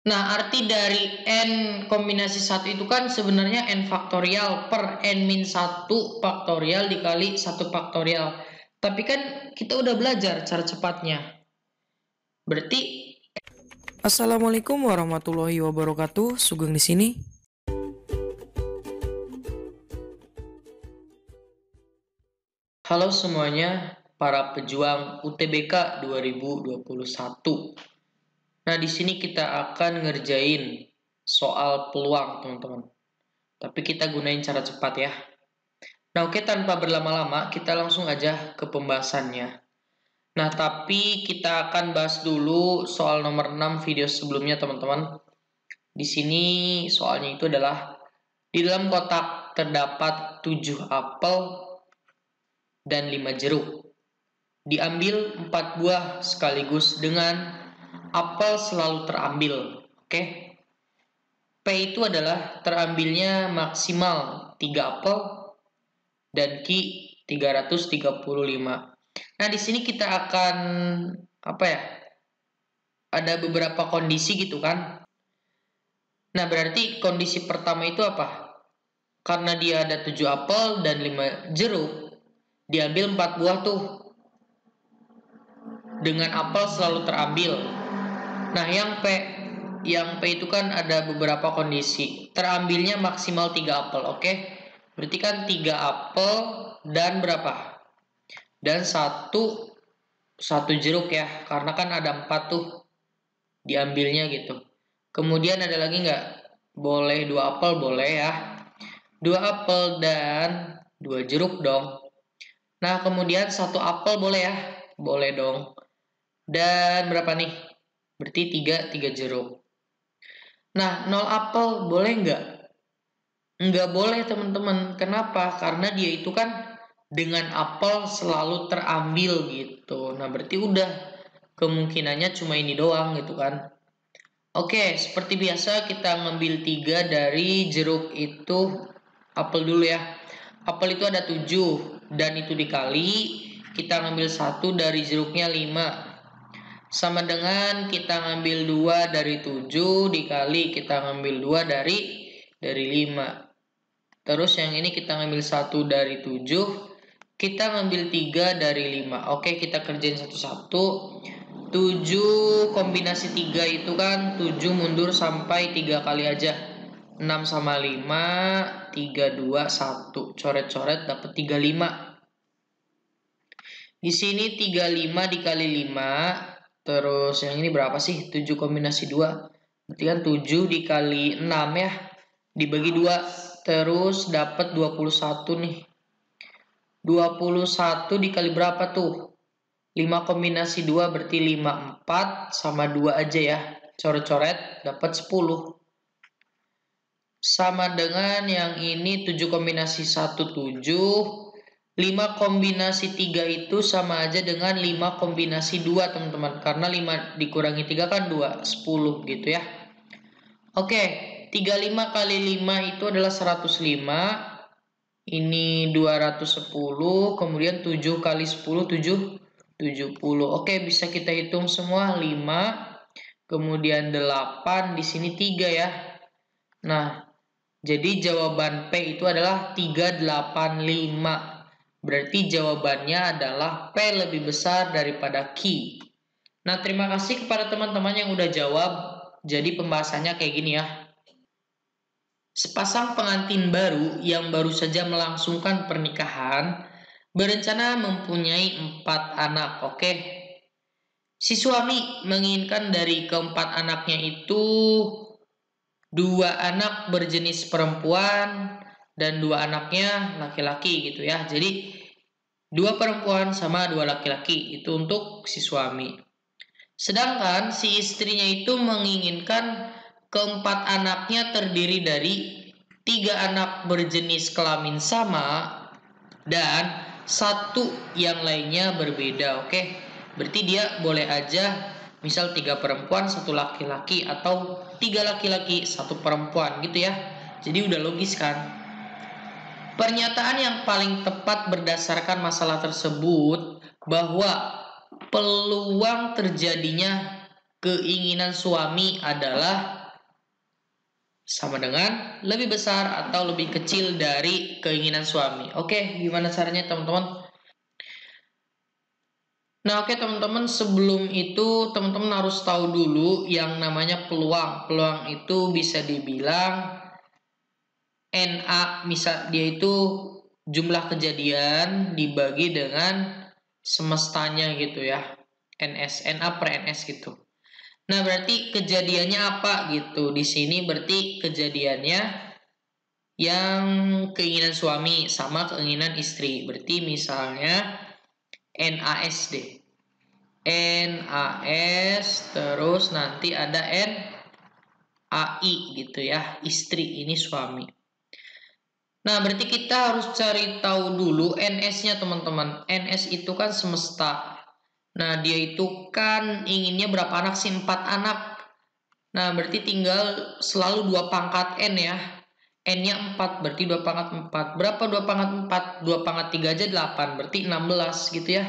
Nah, arti dari N kombinasi 1 itu kan sebenarnya N faktorial per N-1 faktorial dikali 1 faktorial. Tapi kan kita udah belajar cara cepatnya. Berarti Assalamualaikum warahmatullahi wabarakatuh. Sugeng di sini. halo semuanya, para pejuang UTBK 2021. Nah, di sini kita akan ngerjain soal peluang, teman-teman. Tapi kita gunain cara cepat ya. Nah, oke, tanpa berlama-lama, kita langsung aja ke pembahasannya. Nah, tapi kita akan bahas dulu soal nomor 6 video sebelumnya, teman-teman. Di sini soalnya itu adalah di dalam kotak terdapat 7 apel dan 5 jeruk. Diambil 4 buah sekaligus dengan apel selalu terambil. Oke. P itu adalah terambilnya maksimal 3 apel dan Q 335. Nah, di sini kita akan ada beberapa kondisi gitu kan. Nah, berarti kondisi pertama itu apa? Karena dia ada 7 apel dan 5 jeruk, diambil 4 buah tuh. Dengan apel selalu terambil. Nah, yang P itu kan ada beberapa kondisi. Terambilnya maksimal 3 apel, oke? Berarti kan 3 apel dan berapa? Dan satu jeruk ya, karena kan ada 4 tuh diambilnya gitu. Kemudian ada lagi nggak? Boleh 2 apel, boleh ya. 2 apel dan 2 jeruk dong. Nah, kemudian 1 apel boleh ya? Boleh dong. Dan berapa nih? Berarti 3 jeruk. Nah, 0 apel boleh nggak? Nggak boleh, teman-teman. Kenapa? Karena dia itu kan dengan apel selalu terambil gitu. Nah, berarti udah kemungkinannya cuma ini doang gitu kan. Oke, seperti biasa kita ngambil 3 dari jeruk itu apel dulu ya. Apel itu ada 7 dan itu dikali kita ngambil 1 dari jeruknya 5. Sama dengan kita ngambil 2 dari 7 dikali kita ngambil 2 dari 5. Terus yang ini kita ngambil 1 dari 7, kita ngambil 3 dari 5. Oke, kita kerjain satu-satu. 7 kombinasi 3 itu kan 7 mundur sampai 3 kali aja. 6 sama 5, 3, 2, 1. Coret-coret dapat 35. Di sini 35 dikali 5. Terus yang ini berapa sih? 7 kombinasi 2. Berarti kan 7 dikali 6 ya. Dibagi 2. Terus dapat 21 nih. 21 dikali berapa tuh? 5 kombinasi 2 berarti 5, 4 sama 2 aja ya. Coret-coret dapat 10. Sama dengan yang ini 7 kombinasi 1, 7. 5 kombinasi 3 itu sama aja dengan 5 kombinasi 2, teman-teman. Karena 5 dikurangi 3 kan 2, 10 gitu ya. Oke, 35 kali 5 itu adalah 105. Ini 210, kemudian 7 kali 10, 70. Oke, bisa kita hitung semua. 5, kemudian 8, di sini 3 ya. Nah, jadi jawaban P itu adalah 385. Berarti jawabannya adalah P lebih besar daripada Q. Nah, terima kasih kepada teman-teman yang udah jawab. Jadi pembahasannya kayak gini ya. Sepasang pengantin baru yang baru saja melangsungkan pernikahan berencana mempunyai 4 anak. Oke. Si suami menginginkan dari keempat anaknya itu 2 anak berjenis perempuan dan 2 anaknya laki-laki gitu ya. Jadi 2 perempuan sama 2 laki-laki itu untuk si suami. Sedangkan si istrinya itu menginginkan keempat anaknya terdiri dari 3 anak berjenis kelamin sama dan 1 yang lainnya berbeda. Oke, berarti dia boleh aja misal 3 perempuan 1 laki-laki atau 3 laki-laki 1 perempuan gitu ya. Jadi udah logis kan. Pernyataan yang paling tepat berdasarkan masalah tersebut bahwa peluang terjadinya keinginan suami adalah sama dengan lebih besar atau lebih kecil dari keinginan suami. Oke, gimana caranya teman-teman? Nah, oke teman-teman, sebelum itu teman-teman harus tahu dulu yang namanya peluang. Peluang itu bisa dibilang NA, misal dia itu jumlah kejadian dibagi dengan semestanya gitu ya. NA per NS gitu. Nah, berarti kejadiannya apa gitu? Di sini berarti kejadiannya yang keinginan suami sama keinginan istri. Berarti misalnya NAS deh. NAS terus nanti ada NAI gitu ya. Istri ini suami. Nah, berarti kita harus cari tahu dulu NS-nya teman-teman. NS itu kan semesta. Nah, dia itu kan inginnya berapa anak sih? 4 anak. Nah, berarti tinggal selalu 2 pangkat N ya. N-nya 4, berarti 2 pangkat 4. Berapa 2 pangkat 4? 2 pangkat 3 aja 8, berarti 16 gitu ya.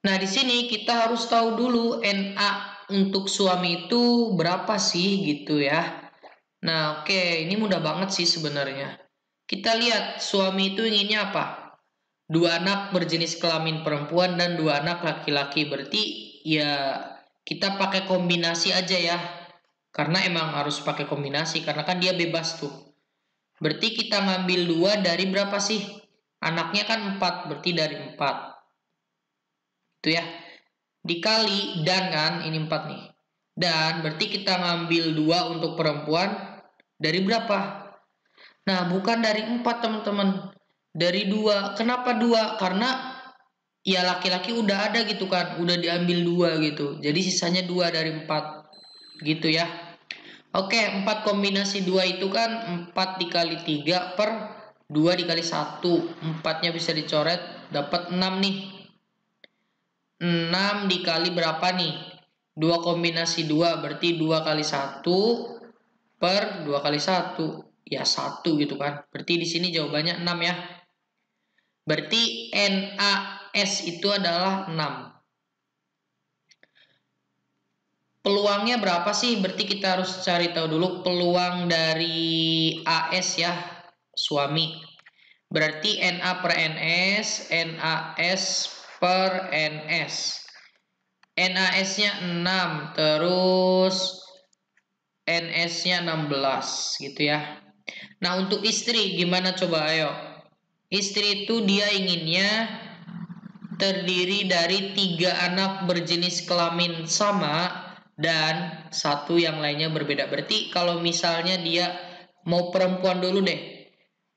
Nah, di sini kita harus tahu dulu NA untuk suami itu berapa sih gitu ya. Nah, oke, ini mudah banget sih sebenarnya. Kita lihat suami itu inginnya apa? 2 anak berjenis kelamin perempuan dan 2 anak laki-laki. Berarti ya kita pakai kombinasi aja ya. Karena emang harus pakai kombinasi karena kan dia bebas tuh. Berarti kita ngambil 2 dari berapa sih? Anaknya kan 4, berarti dari 4. Itu ya. Dikali dan kan ini 4 nih. Dan berarti kita ngambil 2 untuk perempuan dari berapa? Nah, bukan dari 4 teman-teman. Dari 2. Kenapa 2? Karena ya laki-laki udah ada gitu kan. Udah diambil 2 gitu. Jadi sisanya 2 dari 4. Gitu ya. Oke, 4 kombinasi 2 itu kan 4 dikali 3 per 2 dikali 1. 4-nya bisa dicoret, dapat 6 nih. 6 dikali berapa nih? 2 kombinasi 2 berarti 2 kali 1 per 2 kali 1. Ya 1 gitu kan. Berarti di sini jawabannya 6 ya. Berarti NAS itu adalah 6. Peluangnya berapa sih? Berarti kita harus cari tahu dulu peluang dari AS ya, suami. Berarti NA per NS, NAS per NS. NAS-nya 6, terus NS-nya 16 gitu ya. Nah, untuk istri gimana coba ayo? Istri itu dia inginnya terdiri dari 3 anak berjenis kelamin sama dan 1 yang lainnya berbeda. Berarti kalau misalnya dia mau perempuan dulu deh.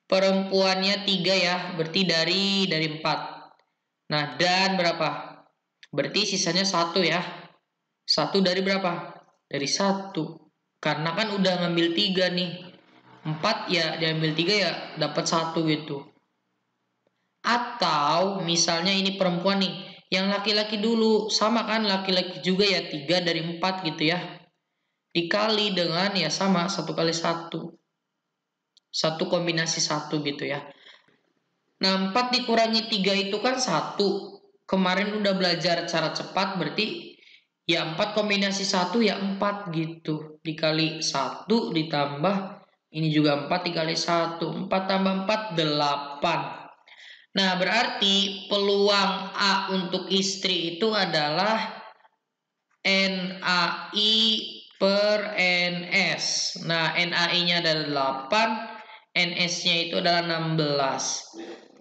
Perempuannya 3 ya, berarti dari 4. Nah, dan berapa? Berarti sisanya 1 ya. 1 dari berapa? Dari 1. Karena kan udah ngambil 3 nih. 4 ya diambil 3 ya dapat 1 gitu. Atau misalnya ini perempuan nih, yang laki-laki dulu, sama kan laki-laki juga ya 3 dari 4 gitu ya. Dikali dengan ya sama 1 kali 1. 1 kombinasi 1 gitu ya. Nah, 4 dikurangi 3 itu kan 1. Kemarin udah belajar cara cepat berarti ya 4 kombinasi 1 ya 4 gitu. Dikali 1 ditambah ini juga 4 dikali 1. 4 tambah 4 8. Nah, berarti peluang A untuk istri itu adalah NAI per NS. Nah, NAI-nya adalah 8, NS-nya itu adalah 16.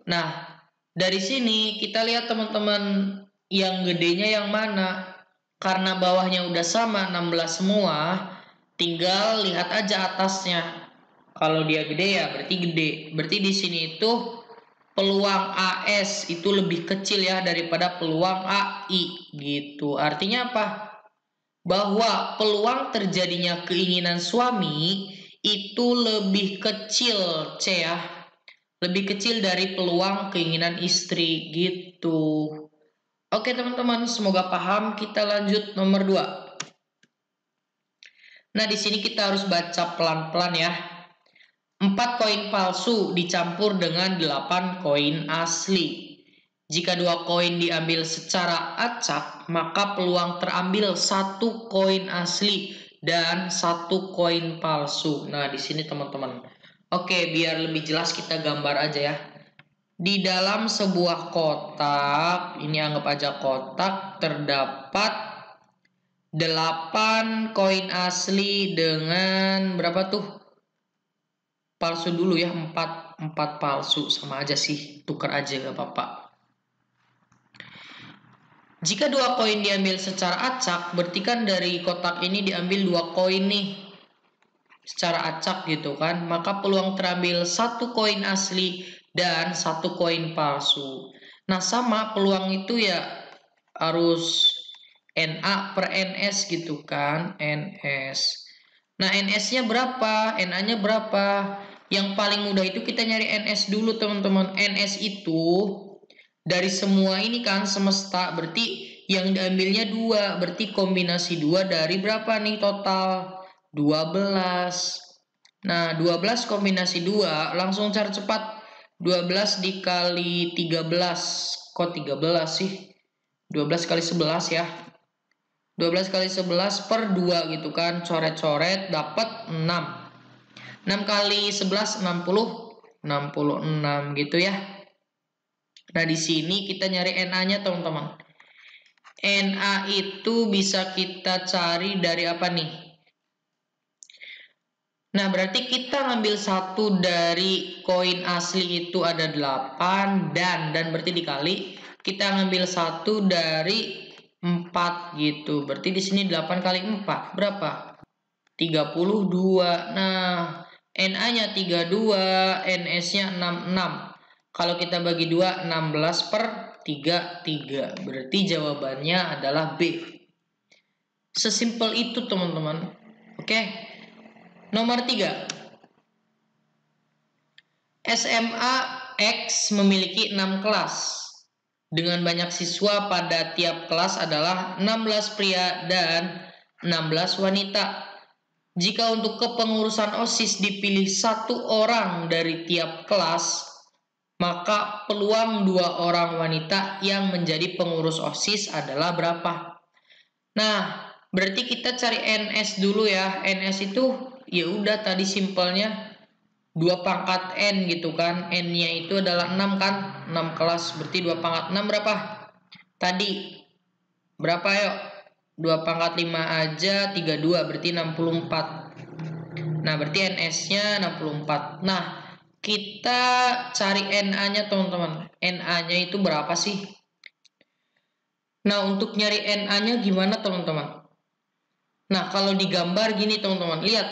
Nah, dari sini kita lihat teman-teman yang gedenya yang mana. Karena bawahnya udah sama 16 semua, tinggal lihat aja atasnya. Kalau dia gede ya berarti gede. Berarti di sini itu peluang AS itu lebih kecil ya daripada peluang AI gitu. Artinya apa? Bahwa peluang terjadinya keinginan suami itu lebih kecil C ya. Lebih kecil dari peluang keinginan istri gitu. Oke teman-teman, semoga paham. Kita lanjut nomor 2. Nah, di sini kita harus baca pelan-pelan ya. 4 koin palsu dicampur dengan 8 koin asli. Jika 2 koin diambil secara acak, maka peluang terambil 1 koin asli dan 1 koin palsu. Nah, di sini teman-teman. Oke, biar lebih jelas kita gambar aja ya. Di dalam sebuah kotak, ini anggap aja kotak, terdapat 8 koin asli dengan berapa tuh? Palsu dulu ya, 4 palsu, sama aja sih, tukar aja gak apa-apa. Jika 2 koin diambil secara acak, berarti kan dari kotak ini diambil 2 koin nih secara acak gitu kan, maka peluang terambil 1 koin asli dan 1 koin palsu. Nah, sama peluang itu ya harus NA per NS gitu kan, NS. Nah, NS-nya berapa? NA-nya berapa? Yang paling mudah itu kita nyari NS dulu teman-teman. NS itu dari semua ini kan semesta, berarti yang diambilnya 2, berarti kombinasi 2 dari berapa nih total? 12. Nah, 12 kombinasi 2, langsung cari cepat. 12 dikali 13. Kok 13 sih? 12 kali 11 ya. 12 kali 11 per 2 gitu kan. Coret-coret dapat 6. 6 kali 11 60. 66 gitu ya. Nah, di sini kita nyari NA-nya teman-teman. NA itu bisa kita cari dari apa nih? Nah, berarti kita ngambil 1 dari koin asli itu ada 8 dan berarti dikali kita ngambil 1 dari 4 gitu. Berarti di sini 8 kali 4 berapa? 32. Nah, NA-nya 32, NS-nya 66. Kalau kita bagi 2, 16 per 3. Berarti jawabannya adalah B. Sesimpel itu teman-teman. Oke. Nomor 3. SMA X memiliki 6 kelas. Dengan banyak siswa pada tiap kelas adalah 16 pria dan 16 wanita. Jika untuk kepengurusan OSIS dipilih 1 orang dari tiap kelas, maka peluang 2 orang wanita yang menjadi pengurus OSIS adalah berapa? Nah, berarti kita cari NS dulu ya. NS itu ya udah tadi simpelnya 2 pangkat N gitu kan. N-nya itu adalah 6 kan? 6 kelas. Berarti 2 pangkat 6 berapa? Tadi berapa yuk? 2 pangkat 5 aja 32 berarti 64. Nah, berarti NS-nya 64. Nah, kita cari NA-nya teman-teman. NA-nya itu berapa sih? Nah, untuk nyari NA-nya gimana teman-teman? Nah, kalau digambar gini teman-teman. Lihat.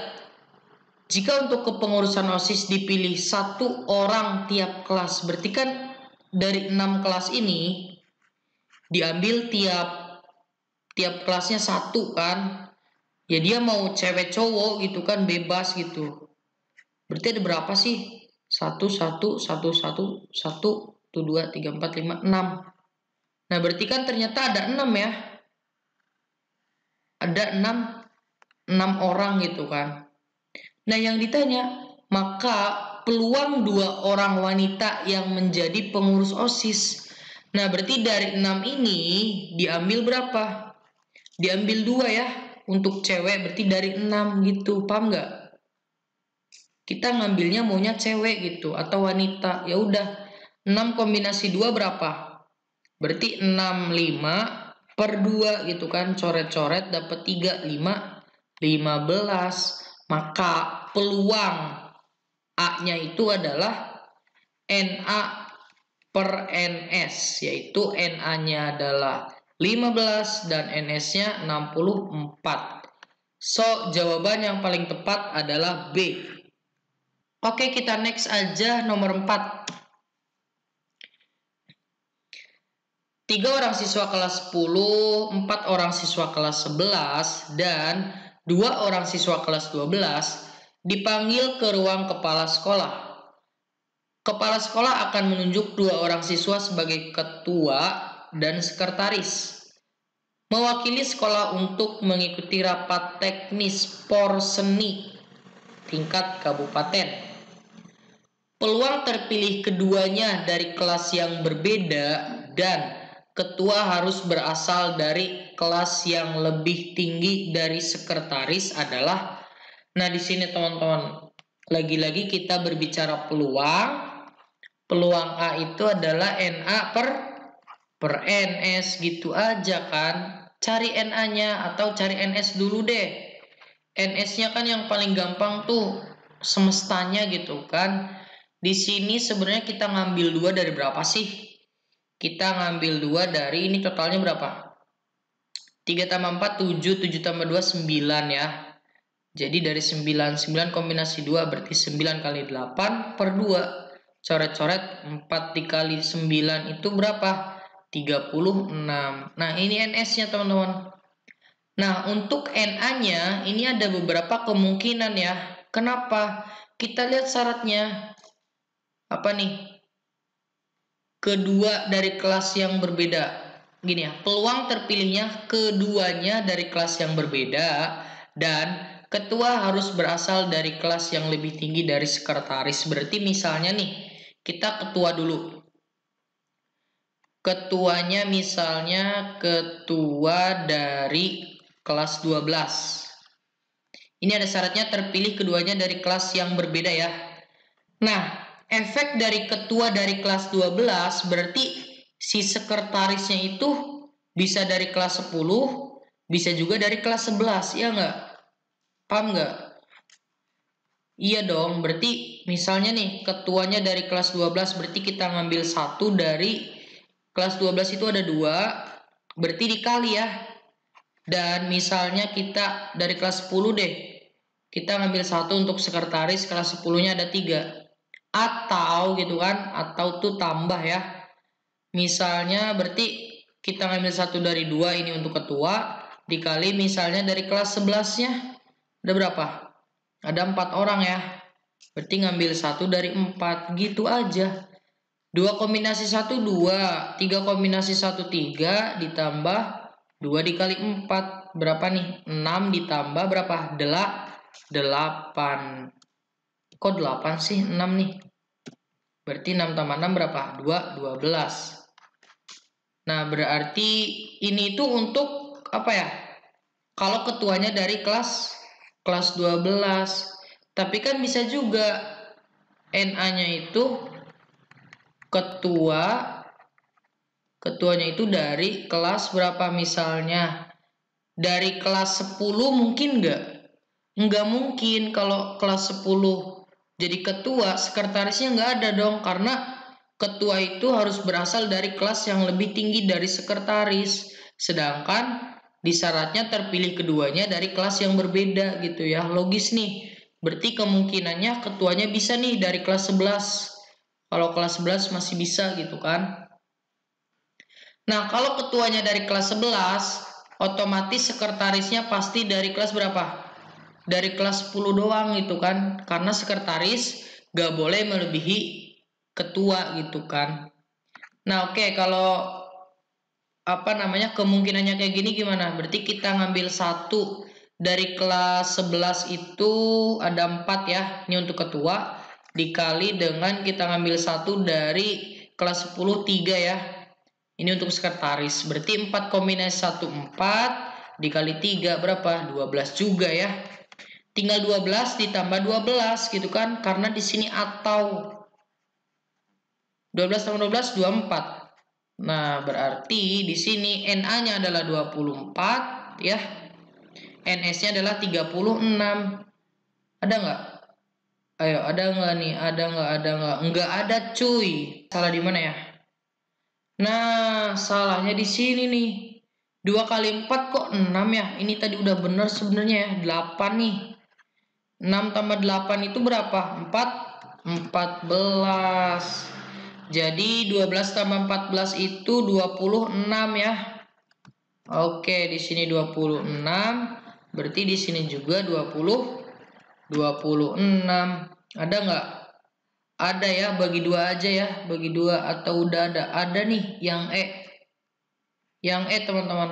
Jika untuk kepengurusan OSIS dipilih 1 orang tiap kelas, berarti kan dari 6 kelas ini diambil tiap kelasnya 1 kan? Ya dia mau cewek cowok gitu kan, bebas gitu. Berarti ada berapa sih? 1, 1, 1, 1, 1, 2, 3, 4, 5, 6. Nah, berarti kan ternyata ada 6 ya. Ada 6 orang gitu kan. Nah, yang ditanya, maka peluang 2 orang wanita yang menjadi pengurus OSIS. Nah, berarti dari 6 ini diambil berapa? Diambil 2 ya. Untuk cewek berarti dari 6 gitu. Paham nggak? Kita ngambilnya maunya cewek gitu atau wanita. Ya udah. 6 kombinasi 2 berapa? Berarti 6, 5 per 2 gitu kan. Coret-coret dapat 3, 5, 15. Maka peluang A-nya itu adalah NA per NS. Yaitu NA-nya adalah 15 dan NS-nya 64. So, jawaban yang paling tepat adalah B. Oke, kita next aja nomor 4. 3 orang siswa kelas 10, 4 orang siswa kelas 11, dan 2 orang siswa kelas 12 dipanggil ke ruang kepala sekolah. Kepala sekolah akan menunjuk 2 orang siswa sebagai ketua dan sekretaris, mewakili sekolah untuk mengikuti rapat teknis Porseni tingkat kabupaten. Peluang terpilih keduanya dari kelas yang berbeda dan ketua harus berasal dari kelas yang lebih tinggi dari sekretaris adalah. Nah, di sini teman-teman, lagi-lagi kita berbicara peluang. Peluang A itu adalah NA per NS gitu aja kan. Cari NA-nya atau cari NS dulu deh. NS-nya kan yang paling gampang tuh semestanya gitu kan. Di sini sebenarnya kita ngambil 2 dari berapa sih? Kita ngambil 2 dari ini totalnya berapa? 3 tambah 4 7, 7 tambah 2 9 ya. Jadi dari 9 kombinasi 2 berarti 9 kali 8 per 2. Coret-coret 4 dikali 9 itu berapa? 36. Nah, ini NS-nya teman-teman. Nah, untuk NA-nya ini ada beberapa kemungkinan ya. Kenapa? Kita lihat syaratnya. Apa nih? Kedua dari kelas yang berbeda. Gini ya, peluang terpilihnya keduanya dari kelas yang berbeda dan ketua harus berasal dari kelas yang lebih tinggi dari sekretaris. Berarti misalnya nih, kita ketua dulu. Ketuanya misalnya ketua dari kelas 12. Ini ada syaratnya terpilih keduanya dari kelas yang berbeda ya. Nah, efek dari ketua dari kelas 12 berarti si sekretarisnya itu bisa dari kelas 10, bisa juga dari kelas 11, ya nggak? Paham nggak? Iya dong, berarti misalnya nih ketuanya dari kelas 12 berarti kita ngambil satu dari kelas 12 itu ada 2, berarti dikali ya. Dan misalnya kita dari kelas 10 deh, kita ngambil satu untuk sekretaris, kelas 10-nya ada 3. Atau gitu kan, atau tuh tambah ya. Misalnya berarti kita ngambil satu dari 2 ini untuk ketua, dikali misalnya dari kelas 11-nya ada berapa? Ada 4 orang ya. Berarti ngambil satu dari 4 gitu aja. 2 kombinasi 1 2, 3 kombinasi 1 3 ditambah 2 dikali 4 berapa nih? 6 ditambah berapa? 8. Kok 8 sih? 6 nih. Berarti 6 tambah 6 berapa? 2, 12. Nah, berarti ini itu untuk apa ya? Kalau ketuanya dari kelas 12. Tapi kan bisa juga NA-nya itu ketuanya itu dari kelas berapa misalnya? Dari kelas 10 mungkin nggak? Nggak mungkin kalau kelas 10 jadi ketua, sekretarisnya nggak ada dong. Karena ketua itu harus berasal dari kelas yang lebih tinggi dari sekretaris. Sedangkan di syaratnya terpilih keduanya dari kelas yang berbeda gitu ya. Logis nih. Berarti kemungkinannya ketuanya bisa nih dari kelas 11. Kalau kelas 11 masih bisa gitu kan. Nah, kalau ketuanya dari kelas 11, otomatis sekretarisnya pasti dari kelas berapa? Dari kelas 10 doang gitu kan. Karena sekretaris gak boleh melebihi ketua gitu kan. Nah, oke, kalau kemungkinannya kayak gini gimana? Berarti kita ngambil satu dari kelas 11 itu ada 4 ya. Ini untuk ketua. Dikali dengan kita ngambil satu dari kelas 10 3 ya. Ini untuk sekretaris. Berarti 4 kombinasi 1 4 dikali 3 berapa? 12 juga ya. Tinggal 12 ditambah 12 gitu kan. Karena di sini atau 12 tambah 12 24. Nah, berarti di sini NA-nya adalah 24 ya. NS-nya adalah 36. Ada nggak? Ayo, ada nggak nih? Ada nggak? Ada nggak? Nggak ada cuy. Salah di mana ya? Nah, salahnya di sini nih. 2 kali 4 kok 6 ya? Ini tadi udah bener sebenarnya ya. 8 nih. 6 tambah 8 itu berapa? 14. Jadi 12 tambah 14 itu 26 ya. Oke, di sini 26. Berarti di sini juga 26. Ada nggak? Ada ya, bagi 2 aja ya. Bagi 2 atau udah ada? Ada nih yang E. Yang E teman-teman.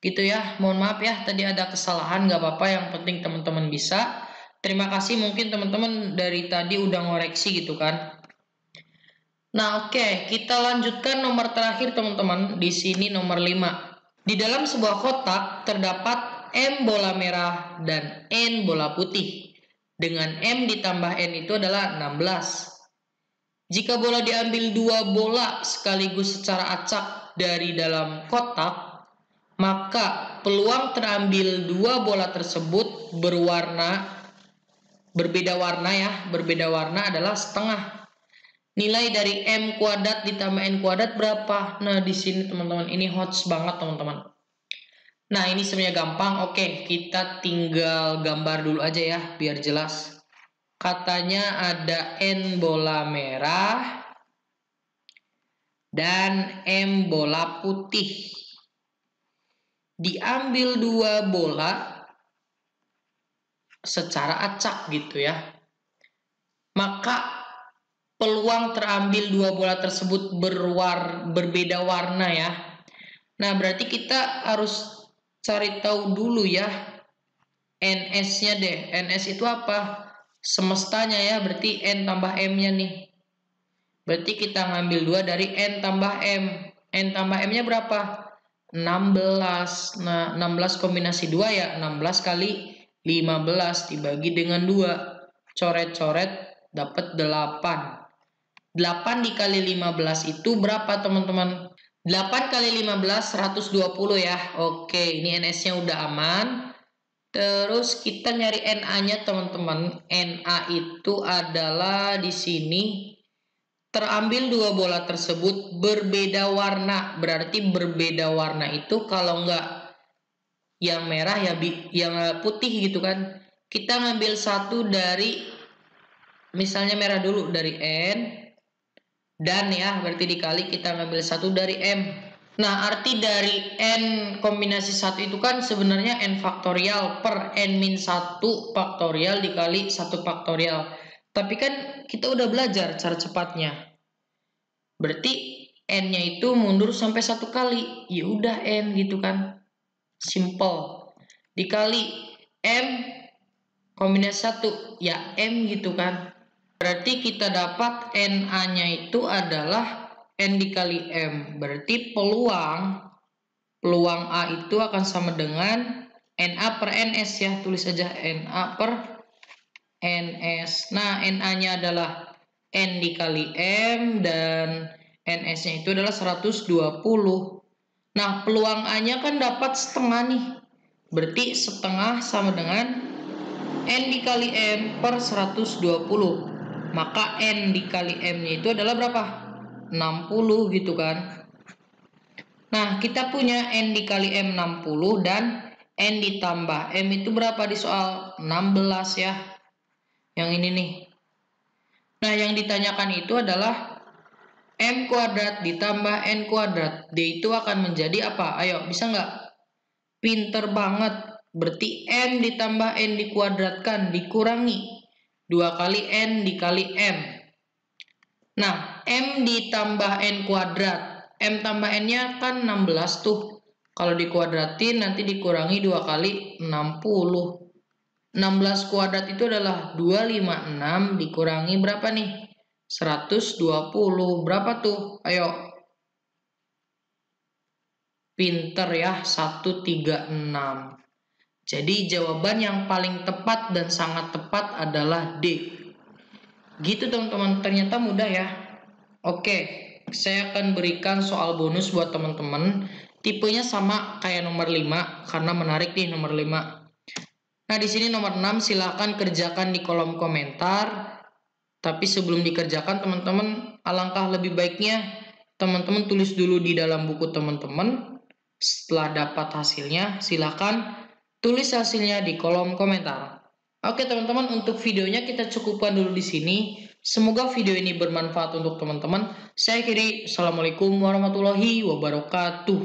Gitu ya. Mohon maaf ya, tadi ada kesalahan, nggak apa-apa. Yang penting teman-teman bisa. Terima kasih mungkin teman-teman dari tadi udah ngoreksi gitu kan. Nah, oke, kita lanjutkan nomor terakhir teman-teman. Di sini nomor 5. Di dalam sebuah kotak terdapat M bola merah dan N bola putih. Dengan M ditambah N itu adalah 16. Jika bola diambil 2 bola sekaligus secara acak dari dalam kotak, maka peluang terambil 2 bola tersebut berbeda warna adalah setengah. Nilai dari M kuadrat ditambah N kuadrat berapa? Nah, di sini teman-teman, ini hots banget teman-teman. Nah, ini sebenarnya gampang. Oke, kita tinggal gambar dulu aja ya, biar jelas. Katanya ada N bola merah dan M bola putih. Diambil 2 bola secara acak gitu ya. Maka peluang terambil 2 bola tersebut berbeda warna ya. Nah, berarti kita harus cari tahu dulu ya NS-nya deh. NS itu apa? Semestanya ya, berarti N tambah M-nya nih. Berarti kita ngambil 2 dari N tambah M. N tambah M-nya berapa? 16. Nah, 16 kombinasi 2 ya, 16 kali 15 dibagi dengan 2. Coret-coret dapat 8. 8 dikali 15 itu berapa teman-teman? 8 kali 15 120 ya. Oke, ini NS-nya udah aman. Terus kita nyari NA-nya teman-teman. NA itu adalah di sini terambil 2 bola tersebut berbeda warna. Berarti berbeda warna itu kalau enggak yang merah ya yang putih gitu kan. Kita ngambil satu dari, misalnya merah dulu, dari N. Dan ya, berarti dikali kita ngambil 1 dari M. Nah, arti dari N kombinasi 1 itu kan sebenarnya N faktorial per N-1 faktorial dikali 1 faktorial. Tapi kan kita udah belajar cara cepatnya. Berarti N-nya itu mundur sampai 1 kali. Ya udah N gitu kan. Simple. Dikali M kombinasi 1. Ya M gitu kan. Berarti kita dapat NA-nya itu adalah N dikali M. Berarti peluang A itu akan sama dengan NA per NS ya. Tulis saja NA per NS. Nah, NA-nya adalah N dikali M dan NS-nya itu adalah 120. Nah, peluang A-nya kan dapat setengah nih. Berarti setengah sama dengan N dikali M per 120. Maka N dikali M-nya itu adalah berapa? 60 gitu kan. Nah, kita punya N dikali M 60 dan N ditambah M itu berapa di soal? 16 ya. Yang ini nih. Nah, yang ditanyakan itu adalah M kuadrat ditambah N kuadrat. D itu akan menjadi apa? Ayo, bisa nggak? Pinter banget. Berarti M ditambah N dikuadratkan, dikurangi 2 kali N dikali M. Nah, M ditambah N kuadrat. M tambah N-nya kan 16 tuh. Kalau dikuadratin nanti dikurangi 2 kali 60. 16 kuadrat itu adalah 256 dikurangi berapa nih? 120. Berapa tuh? Ayo. Pinter ya, 136. Jadi jawaban yang paling tepat dan sangat tepat adalah D. Gitu teman-teman, ternyata mudah ya. Oke, saya akan berikan soal bonus buat teman-teman. Tipenya sama kayak nomor 5 karena menarik nih nomor 5. Nah, di sini nomor 6 silahkan kerjakan di kolom komentar. Tapi sebelum dikerjakan teman-teman, alangkah lebih baiknya teman-teman tulis dulu di dalam buku teman-teman. Setelah dapat hasilnya, silahkan tulis hasilnya di kolom komentar. Oke teman-teman, untuk videonya kita cukupkan dulu di sini. Semoga video ini bermanfaat untuk teman-teman. Saya akhiri. Assalamualaikum warahmatullahi wabarakatuh.